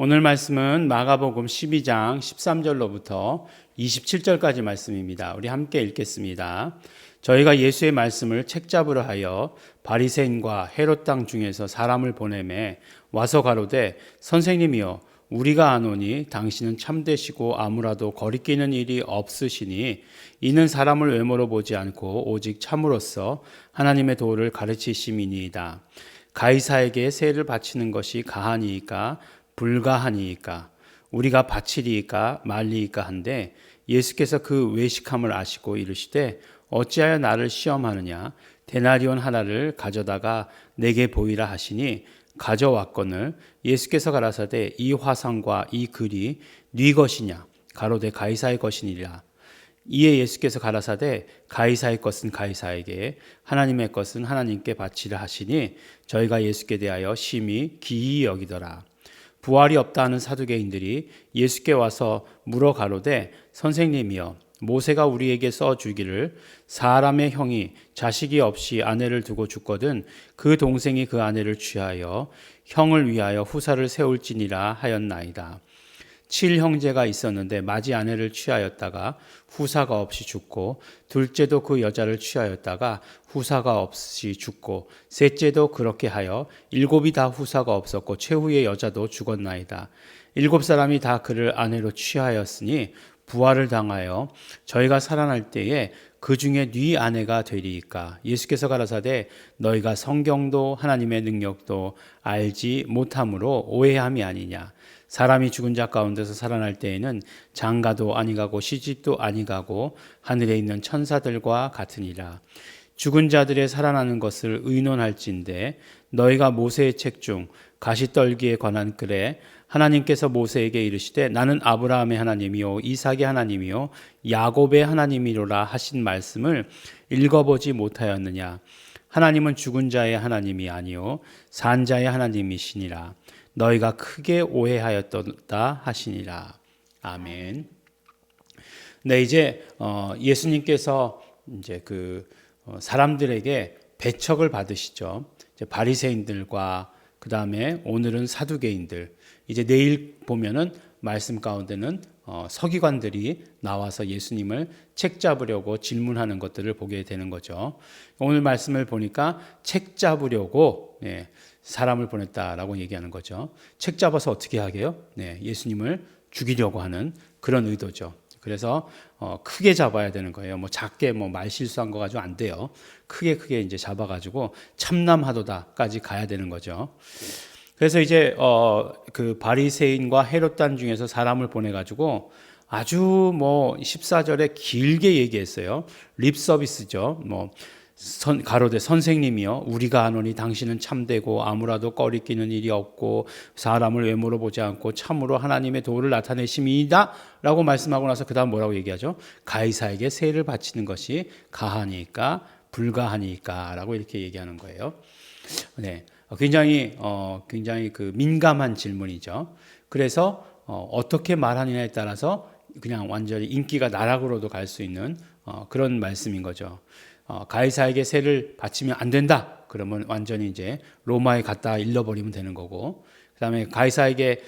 오늘 말씀은 마가복음 12장 13절로부터 27절까지 말씀입니다. 우리 함께 읽겠습니다. 저희가 예수의 말씀을 책잡으려 하여 바리새인과 헤롯 땅 중에서 사람을 보내매 와서 가로되 선생님이여 우리가 아노니 당신은 참되시고 아무라도 거리끼는 일이 없으시니 이는 사람을 외모로 보지 않고 오직 참으로써 하나님의 도를 가르치심이니이다. 가이사에게 세를 바치는 것이 가하니이까 불가하니이까 우리가 바치리이까 말리이까 한데 예수께서 그 외식함을 아시고 이르시되 어찌하여 나를 시험하느냐 데나리온 하나를 가져다가 내게 보이라 하시니 가져왔거늘 예수께서 가라사대 이 화상과 이 글이 네 것이냐 가로되 가이사의 것이니라. 이에 예수께서 가라사대 가이사의 것은 가이사에게 하나님의 것은 하나님께 바치라 하시니 저희가 예수께 대하여 심히 기이 여기더라. 부활이 없다 하는 사두개인들이 예수께 와서 물어 가로되 선생님이여 모세가 우리에게 써 주기를 사람의 형이 자식이 없이 아내를 두고 죽거든 그 동생이 그 아내를 취하여 형을 위하여 후사를 세울지니라 하였나이다. 7형제가 있었는데 맏이 아내를 취하였다가 후사가 없이 죽고 둘째도 그 여자를 취하였다가 후사가 없이 죽고 셋째도 그렇게 하여 7이 다 후사가 없었고 최후의 여자도 죽었나이다. 7사람이 다 그를 아내로 취하였으니 부활을 당하여 저희가 살아날 때에 그 중에 네 아내가 되리이까. 예수께서 가라사대 너희가 성경도 하나님의 능력도 알지 못함으로 오해함이 아니냐. 사람이 죽은 자 가운데서 살아날 때에는 장가도 아니가고 시집도 아니가고 하늘에 있는 천사들과 같으니라. 죽은 자들의 살아나는 것을 의논할진대 너희가 모세의 책 중 가시떨기에 관한 글에 하나님께서 모세에게 이르시되 나는 아브라함의 하나님이요 이삭의 하나님이요 야곱의 하나님이로라 하신 말씀을 읽어보지 못하였느냐. 하나님은 죽은 자의 하나님이 아니요 산 자의 하나님이시니라. 너희가 크게 오해하였도다 하시니라. 아멘. 네, 이제 예수님께서 이제 사람들에게 배척을 받으시죠. 이제 바리새인들과 그 다음에 오늘은 사두개인들. 이제 내일 보면은 말씀 가운데는 서기관들이 나와서 예수님을 책 잡으려고 질문하는 것들을 보게 되는 거죠. 오늘 말씀을 보니까 책 잡으려고 사람을 보냈다라고 얘기하는 거죠. 책 잡아서 어떻게 하게요? 예수님을 죽이려고 하는 그런 의도죠. 그래서 크게 잡아야 되는 거예요. 뭐 작게 말 실수한 거 가지고 안 돼요. 크게 이제 잡아가지고 참남하도다까지 가야 되는 거죠. 그래서 이제 그 바리새인과 헤롯 단 중에서 사람을 보내가지고 아주 14절에 길게 얘기했어요. 립 서비스죠. 가로되 선생님이여 우리가 아노니 당신은 참되고 아무라도 꺼리끼는 일이 없고 사람을 외모로 보지 않고 참으로 하나님의 도를 나타내심이다 라고 말씀하고 나서 그 다음 뭐라고 얘기하죠? 가이사에게 세를 바치는 것이 가하니까 불가하니까 라고 이렇게 얘기하는 거예요. 네, 굉장히 민감한 질문이죠. 그래서 어떻게 말하느냐에 따라서 그냥 완전히 인기가 나락으로도 갈 수 있는 그런 말씀인 거죠. 가이사에게 세를 바치면 안 된다. 그러면 완전히 이제 로마에 갖다 일러버리면 되는 거고, 그 다음에 가이사에게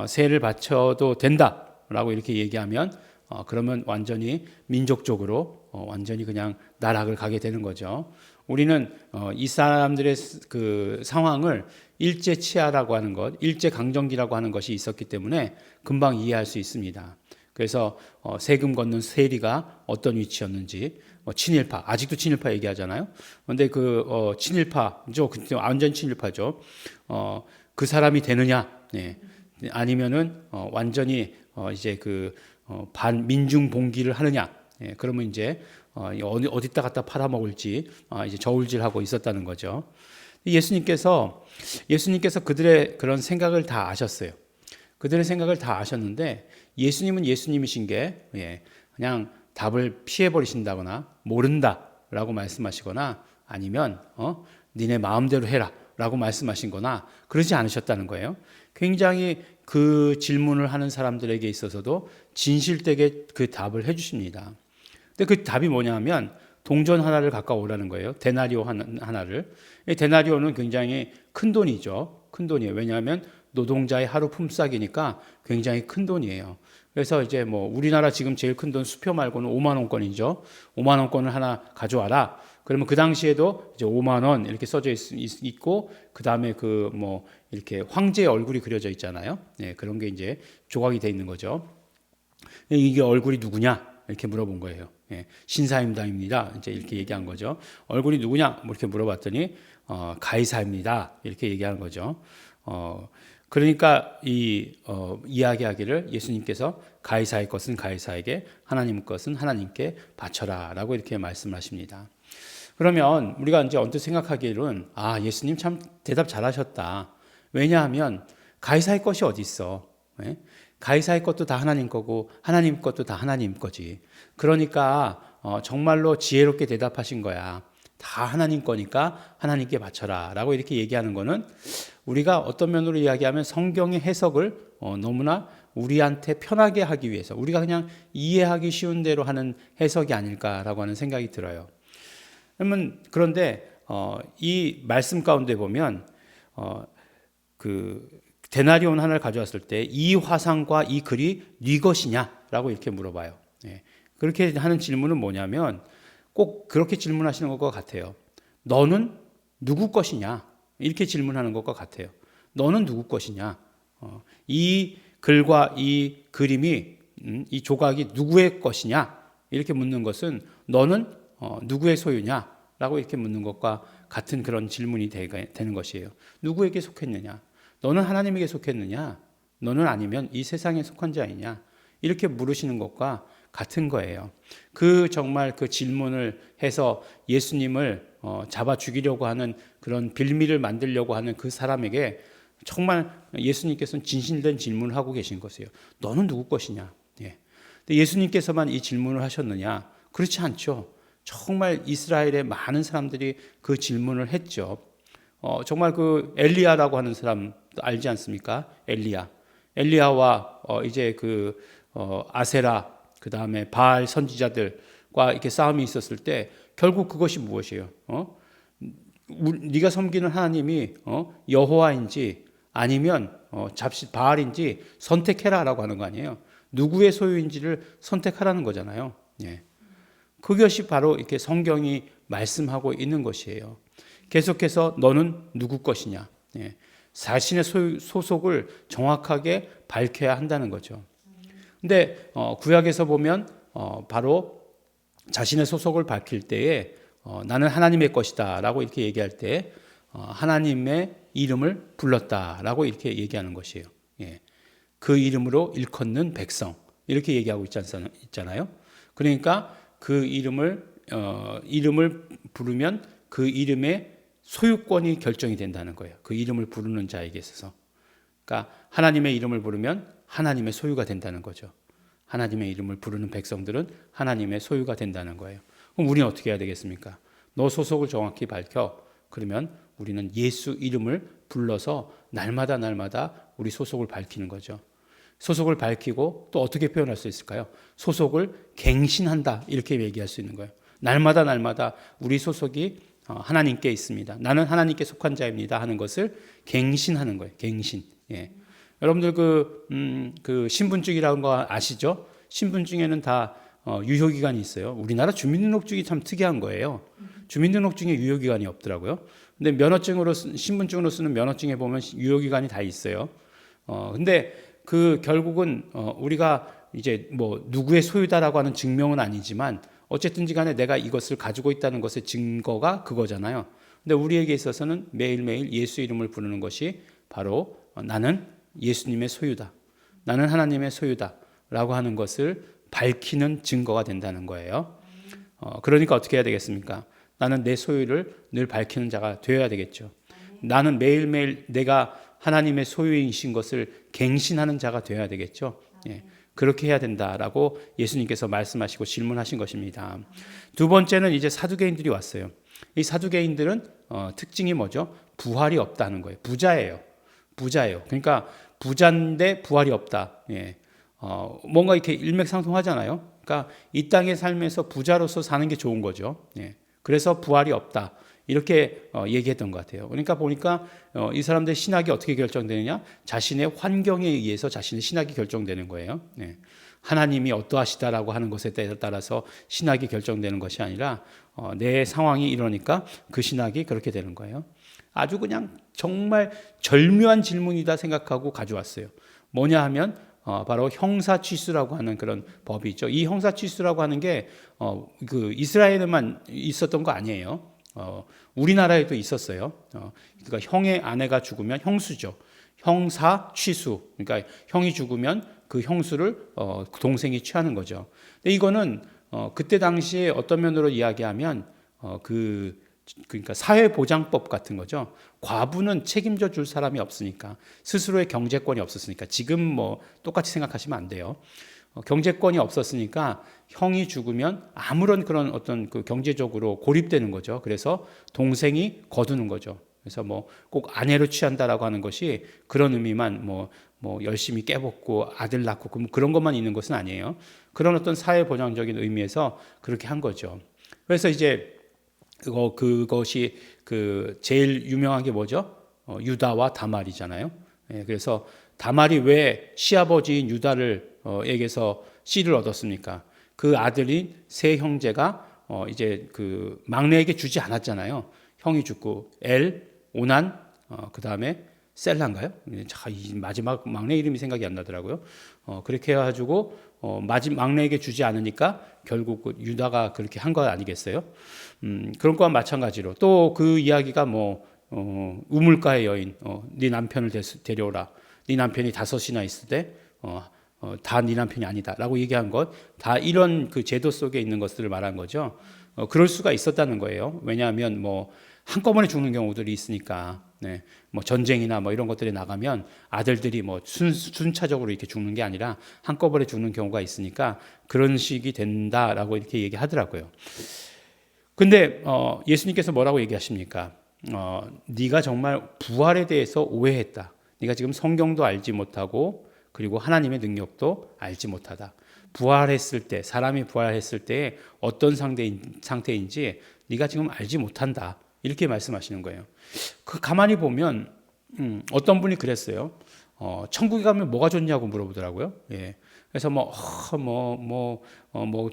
세를 바쳐도 된다라고 이렇게 얘기하면 그러면 완전히 민족적으로 완전히 그냥 나락을 가게 되는 거죠. 우리는 이 사람들의 그 상황을 일제치하라고 하는 것, 일제강점기라고 하는 것이 있었기 때문에 금방 이해할 수 있습니다. 그래서 세금 걷는 세리가 어떤 위치였는지, 친일파, 아직도 친일파 얘기하잖아요. 그런데 친일파죠, 완전 친일파죠. 그 사람이 되느냐, 아니면은 완전히 이제 반민중 봉기를 하느냐, 그러면 이제 어디다 갖다 팔아먹을지 이제 저울질하고 있었다는 거죠. 예수님께서 그들의 그런 생각을 다 아셨어요. 그들의 생각을 다 아셨는데 예수님은 예수님이신 게 그냥 답을 피해버리신다거나 모른다라고 말씀하시거나 아니면 니네 마음대로 해라 라고 말씀하신 거나 그러지 않으셨다는 거예요. 굉장히 그 질문을 하는 사람들에게 있어서도 진실되게 그 답을 해주십니다. 근데 그 답이 뭐냐면 동전 하나를 가까워오라는 거예요. 데나리오 하나를. 데나리오는 굉장히 큰 돈이죠. 큰 돈이에요. 왜냐하면 노동자의 하루 품삯이니까 굉장히 큰 돈이에요. 그래서 이제 뭐 우리나라 지금 제일 큰 돈 수표 말고는 5만 원권이죠. 5만 원권을 하나 가져와라. 그러면 그 당시에도 이제 5만 원 이렇게 써져 있고 그 다음에 그 뭐 이렇게 황제의 얼굴이 그려져 있잖아요. 네, 그런 게 이제 조각이 돼 있는 거죠. 이게 얼굴이 누구냐 이렇게 물어본 거예요. 예, 신사임당입니다. 이제 이렇게 얘기한 거죠. 얼굴이 누구냐 뭐 이렇게 물어봤더니 가이사입니다. 이렇게 얘기하는 거죠. 그러니까 이야기하기를 예수님께서 가이사의 것은 가이사에게 하나님 것은 하나님께 바쳐라라고 이렇게 말씀하십니다. 그러면 우리가 이제 언뜻 생각하기로는 예수님 참 대답 잘하셨다. 왜냐하면 가이사의 것이 어디 있어? 예? 가이사의 것도 다 하나님 거고 하나님 것도 다 하나님 거지. 그러니까 정말로 지혜롭게 대답하신 거야. 다 하나님 거니까 하나님께 바쳐라 라고 이렇게 얘기하는 거는 우리가 어떤 면으로 이야기하면 성경의 해석을 너무나 우리한테 편하게 하기 위해서 우리가 그냥 이해하기 쉬운 대로 하는 해석이 아닐까라고 하는 생각이 들어요. 그런데 이 말씀 가운데 보면 그 데나리온 하나를 가져왔을 때 이 화상과 이 글이 네 것이냐라고 이렇게 물어봐요. 예. 그렇게 하는 질문은 뭐냐면 꼭 그렇게 질문하시는 것과 같아요. 너는 누구 것이냐? 이렇게 질문하는 것과 같아요. 너는 누구 것이냐? 이 글과 이 그림이 이 조각이 누구의 것이냐? 이렇게 묻는 것은 너는 누구의 소유냐? 라고 이렇게 묻는 것과 같은 그런 질문이 되는 것이에요. 누구에게 속했느냐? 너는 하나님에게 속했느냐? 너는 아니면 이 세상에 속한 자이냐? 이렇게 물으시는 것과 같은 거예요. 정말 그 질문을 해서 예수님을 잡아 죽이려고 하는 그런 빌미를 만들려고 하는 그 사람에게 정말 예수님께서는 진실된 질문을 하고 계신 것이에요. 너는 누구 것이냐? 예. 근데 예수님께서만 이 질문을 하셨느냐? 그렇지 않죠. 정말 이스라엘의 많은 사람들이 그 질문을 했죠. 정말 그 엘리야라고 하는 사람 알지 않습니까? 엘리야와 이제 아세라 그 다음에 바알 선지자들과 이렇게 싸움이 있었을 때 결국 그것이 무엇이에요? 네가 섬기는 하나님이 여호와인지 아니면 바알인지 선택해라라고 하는 거 아니에요? 누구의 소유인지를 선택하라는 거잖아요. 예. 그것이 바로 이렇게 성경이 말씀하고 있는 것이에요. 계속해서 너는 누구 것이냐? 예. 자신의 소속을 정확하게 밝혀야 한다는 거죠. 근데 구약에서 보면 바로 자신의 소속을 밝힐 때에 나는 하나님의 것이다라고 이렇게 얘기할 때 하나님의 이름을 불렀다라고 이렇게 얘기하는 것이에요. 예. 그 이름으로 일컫는 백성 이렇게 얘기하고 있잖아요. 그러니까 그 이름을 부르면 그 이름의 소유권이 결정이 된다는 거예요. 그 이름을 부르는 자에게 있어서. 그러니까 하나님의 이름을 부르면 하나님의 소유가 된다는 거죠. 하나님의 이름을 부르는 백성들은 하나님의 소유가 된다는 거예요. 그럼 우리는 어떻게 해야 되겠습니까? 너 소속을 정확히 밝혀. 그러면 우리는 예수 이름을 불러서 날마다 우리 소속을 밝히는 거죠. 소속을 밝히고 또 어떻게 표현할 수 있을까요? 소속을 갱신한다 이렇게 얘기할 수 있는 거예요. 날마다 우리 소속이 하나님께 있습니다. 나는 하나님께 속한 자입니다 하는 것을 갱신하는 거예요. 갱신. 예. 여러분들 그 신분증이라는 거 아시죠? 신분증에는 다 유효기간이 있어요. 우리나라 주민등록증이 참 특이한 거예요. 주민등록증에 유효기간이 없더라고요. 근데 신분증으로 쓰는 면허증에 보면 유효기간이 다 있어요. 근데 결국은 우리가 이제 뭐 누구의 소유다라고 하는 증명은 아니지만 어쨌든지 간에 내가 이것을 가지고 있다는 것의 증거가 그거잖아요. 근데 우리에게 있어서는 매일매일 예수 이름을 부르는 것이 바로 나는 예수님의 소유다. 나는 하나님의 소유다. 라고 하는 것을 밝히는 증거가 된다는 거예요. 그러니까 어떻게 해야 되겠습니까? 나는 내 소유를 늘 밝히는 자가 되어야 되겠죠. 나는 매일매일 내가 하나님의 소유이신 것을 갱신하는 자가 되어야 되겠죠. 예. 그렇게 해야 된다라고 예수님께서 말씀하시고 질문하신 것입니다. 두 번째는 이제 사두개인들이 왔어요. 이 사두개인들은 특징이 뭐죠? 부활이 없다는 거예요. 부자예요. 그러니까 부자인데 부활이 없다. 예. 뭔가 이렇게 일맥상통하잖아요. 그러니까 이 땅의 삶에서 부자로서 사는 게 좋은 거죠. 예. 그래서 부활이 없다. 이렇게 얘기했던 것 같아요. 그러니까 보니까 이 사람들의 신학이 어떻게 결정되느냐? 자신의 환경에 의해서 자신의 신학이 결정되는 거예요. 네. 하나님이 어떠하시다라고 하는 것에 따라서 신학이 결정되는 것이 아니라 내 상황이 이러니까 그 신학이 그렇게 되는 거예요. 아주 그냥 정말 절묘한 질문이다 생각하고 가져왔어요. 뭐냐 하면 바로 형사취수라고 하는 그런 법이 있죠. 이 형사취수라고 하는 게 그 이스라엘에만 있었던 거 아니에요. 우리나라에도 있었어요. 그러니까 형의 아내가 죽으면 형수죠. 형사취수. 그러니까 형이 죽으면 그 형수를 동생이 취하는 거죠. 근데 이거는 그때 당시에 어떤 면으로 이야기하면 그러니까 사회보장법 같은 거죠. 과부는 책임져 줄 사람이 없으니까, 스스로의 경제권이 없었으니까. 지금 뭐 똑같이 생각하시면 안 돼요. 경제권이 없었으니까 형이 죽으면 아무런 그런 어떤 그 경제적으로 고립되는 거죠. 그래서 동생이 거두는 거죠. 그래서 뭐 꼭 아내로 취한다라고 하는 것이 그런 의미만 뭐 열심히 깨벗고 아들 낳고 그런 것만 있는 것은 아니에요. 그런 어떤 사회보장적인 의미에서 그렇게 한 거죠. 그래서 이제 그것이 그 제일 유명한 게 뭐죠? 유다와 다말이잖아요. 예, 그래서 다말이 왜 시아버지인 유다를 에게서 씨를 얻었습니까? 그 아들인 세 형제가 이제 그 막내에게 주지 않았잖아요. 형이 죽고 오난, 그 다음에 셀라인가요? 이 마지막 막내 이름이 생각이 안 나더라고요. 그렇게 해가지고 막내에게 주지 않으니까 결국 유다가 그렇게 한 거 아니겠어요? 그런 거와 마찬가지로 또 그 이야기가 우물가의 여인, 네 남편을 데려오라. 네 남편이 5이나 있을 때 다 네 남편이 아니다라고 얘기한 것, 다 이런 그 제도 속에 있는 것들을 말한 거죠. 그럴 수가 있었다는 거예요. 왜냐하면 한꺼번에 죽는 경우들이 있으니까. 네. 전쟁이나 이런 것들에 나가면 아들들이 순차적으로 이렇게 죽는 게 아니라 한꺼번에 죽는 경우가 있으니까 그런 식이 된다라고 이렇게 얘기하더라고요. 근데 예수님께서 뭐라고 얘기하십니까? 네가 정말 부활에 대해서 오해했다. 네가 지금 성경도 알지 못하고 그리고 하나님의 능력도 알지 못하다. 부활했을 때, 사람이 부활했을 때 어떤 상태인지 네가 지금 알지 못한다. 이렇게 말씀하시는 거예요. 가만히 보면 어떤 분이 그랬어요. 천국에 가면 뭐가 좋냐고 물어보더라고요. 예. 그래서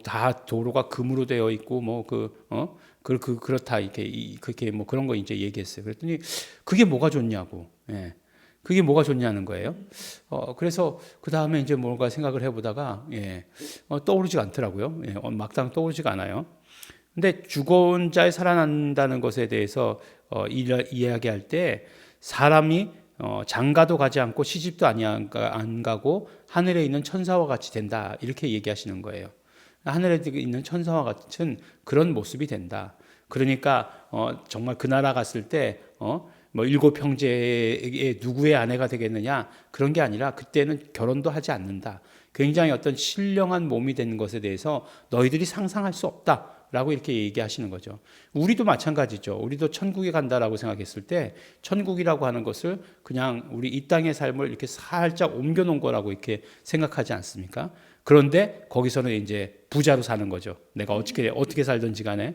다 도로가 금으로 되어 있고 그렇다 이렇게 그렇게 그런 거 이제 얘기했어요. 그랬더니 그게 뭐가 좋냐고. 예. 그게 뭐가 좋냐는 거예요. 그래서 그 다음에 이제 뭔가 생각을 해보다가 떠오르지가 않더라고요. 막상 떠오르지가 않아요. 근데 죽어온 자의 살아난다는 것에 대해서 이야기할 때 사람이 장가도 가지 않고 시집도 안 가고 하늘에 있는 천사와 같이 된다 이렇게 얘기하시는 거예요. 하늘에 있는 천사와 같은 그런 모습이 된다. 그러니까 정말 그 나라 갔을 때 7 형제의 누구의 아내가 되겠느냐 그런 게 아니라 그때는 결혼도 하지 않는다. 굉장히 어떤 신령한 몸이 되는 것에 대해서 너희들이 상상할 수 없다. 라고 이렇게 얘기하시는 거죠. 우리도 마찬가지죠. 우리도 천국에 간다라고 생각했을 때 천국이라고 하는 것을 그냥 우리 이 땅의 삶을 이렇게 살짝 옮겨놓은 거라고 이렇게 생각하지 않습니까? 그런데 거기서는 이제 부자로 사는 거죠. 내가 어떻게 살든지 간에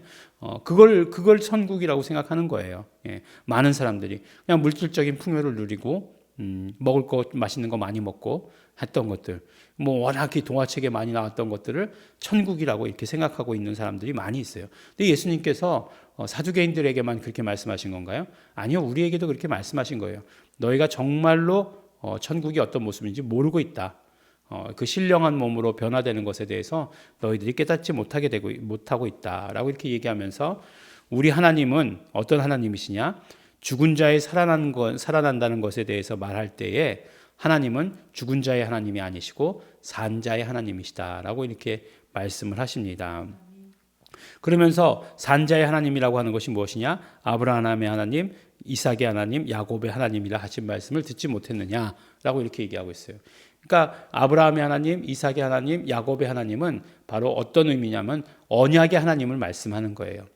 그걸 천국이라고 생각하는 거예요. 예, 많은 사람들이 그냥 물질적인 풍요를 누리고 먹을 거 맛있는 거 많이 먹고 했던 것들 워낙에 동화책에 많이 나왔던 것들을 천국이라고 이렇게 생각하고 있는 사람들이 많이 있어요. 근데 예수님께서 사두개인들에게만 그렇게 말씀하신 건가요? 아니요, 우리에게도 그렇게 말씀하신 거예요. 너희가 정말로 천국이 어떤 모습인지 모르고 있다. 그 신령한 몸으로 변화되는 것에 대해서 너희들이 깨닫지 못하고 있다라고 이렇게 얘기하면서 우리 하나님은 어떤 하나님이시냐? 죽은 자의 살아난다는 것에 대해서 말할 때에 하나님은 죽은 자의 하나님이 아니시고 산 자의 하나님이시다라고 이렇게 말씀을 하십니다. 그러면서 산 자의 하나님이라고 하는 것이 무엇이냐? 아브라함의 하나님, 이삭의 하나님, 야곱의 하나님이라 하신 말씀을 듣지 못했느냐라고 이렇게 얘기하고 있어요. 그러니까 아브라함의 하나님, 이삭의 하나님, 야곱의 하나님은 바로 어떤 의미냐면 언약의 하나님을 말씀하는 거예요.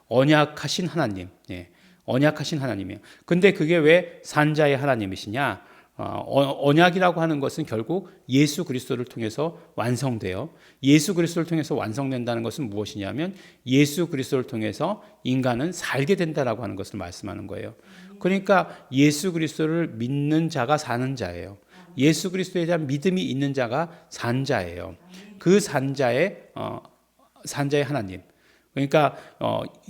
언약하신 하나님. 언약하신 하나님이에요. 근데 그게 왜 산자의 하나님이시냐? 언약이라고 하는 것은 결국 예수 그리스도를 통해서 완성돼요. 예수 그리스도를 통해서 완성된다는 것은 무엇이냐면 예수 그리스도를 통해서 인간은 살게 된다라고 하는 것을 말씀하는 거예요. 그러니까 예수 그리스도를 믿는 자가 사는 자예요. 예수 그리스도에 대한 믿음이 있는 자가 산 자예요. 그 산 자의 하나님. 그러니까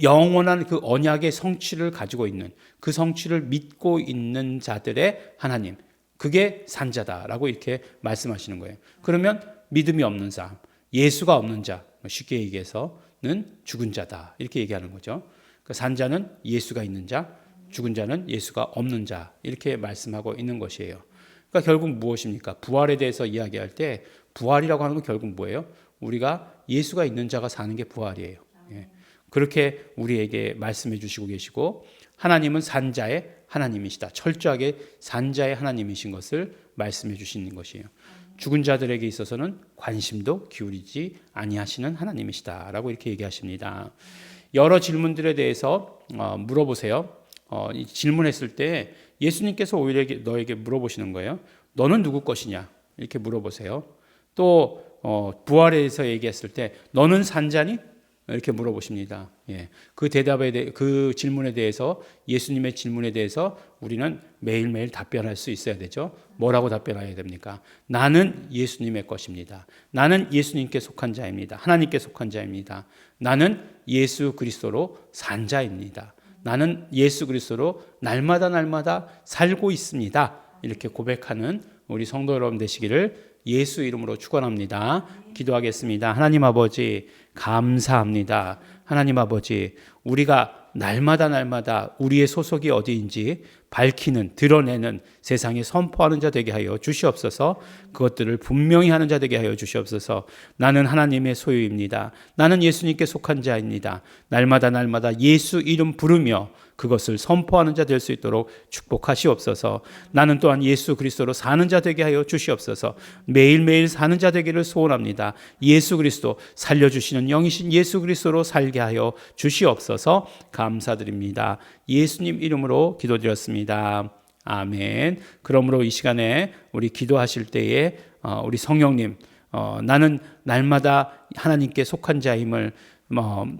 영원한 그 언약의 성취를 가지고 있는, 그 성취를 믿고 있는 자들의 하나님, 그게 산자다라고 이렇게 말씀하시는 거예요. 그러면 믿음이 없는 사람, 예수가 없는 자, 쉽게 얘기해서는 죽은 자다 이렇게 얘기하는 거죠. 그러니까 산자는 예수가 있는 자, 죽은 자는 예수가 없는 자 이렇게 말씀하고 있는 것이에요. 그러니까 결국 무엇입니까? 부활에 대해서 이야기할 때 부활이라고 하는 건 결국 뭐예요? 우리가 예수가 있는 자가 사는 게 부활이에요. 그렇게 우리에게 말씀해 주시고 계시고, 하나님은 산자의 하나님이시다. 철저하게 산자의 하나님이신 것을 말씀해 주시는 것이에요. 죽은 자들에게 있어서는 관심도 기울이지 아니하시는 하나님이시다라고 이렇게 얘기하십니다. 여러 질문들에 대해서 물어보세요. 질문했을 때 예수님께서 오히려 너에게 물어보시는 거예요. 너는 누구 것이냐? 이렇게 물어보세요. 또 부활에 대해서 얘기했을 때 너는 산자니? 이렇게 물어보십니다. 그 그 질문에 대해서, 예수님의 질문에 대해서 우리는 매일매일 답변할 수 있어야 되죠. 뭐라고 답변해야 됩니까? 나는 예수님의 것입니다. 나는 예수님께 속한 자입니다. 하나님께 속한 자입니다. 나는 예수 그리스도로 산 자입니다. 나는 예수 그리스도로 날마다 살고 있습니다. 이렇게 고백하는 우리 성도 여러분 되시기를 예수 이름으로 축원합니다. 기도하겠습니다. 하나님 아버지 감사합니다. 하나님 아버지, 우리가 날마다 우리의 소속이 어디인지 밝히는, 드러내는, 세상에 선포하는 자 되게 하여 주시옵소서. 그것들을 분명히 하는 자 되게 하여 주시옵소서. 나는 하나님의 소유입니다. 나는 예수님께 속한 자입니다. 날마다 예수 이름 부르며 그것을 선포하는 자 될 수 있도록 축복하시옵소서. 나는 또한 예수 그리스도로 사는 자 되게 하여 주시옵소서. 매일매일 사는 자 되기를 소원합니다. 예수 그리스도, 살려주시는 영이신 예수 그리스도로 살게 하여 주시옵소서. 감사드립니다. 예수님 이름으로 기도드렸습니다. 아멘. 그러므로 이 시간에 우리 기도하실 때에 우리 성령님, 나는 날마다 하나님께 속한 자임을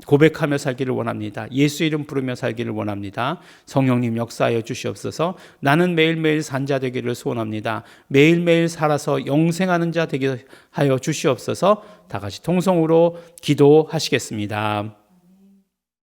고백하며 살기를 원합니다. 예수 이름 부르며 살기를 원합니다. 성령님 역사하여 주시옵소서. 나는 매일매일 산 자 되기를 소원합니다. 매일매일 살아서 영생하는 자 되게 하여 주시옵소서. 다 같이 통성으로 기도하시겠습니다.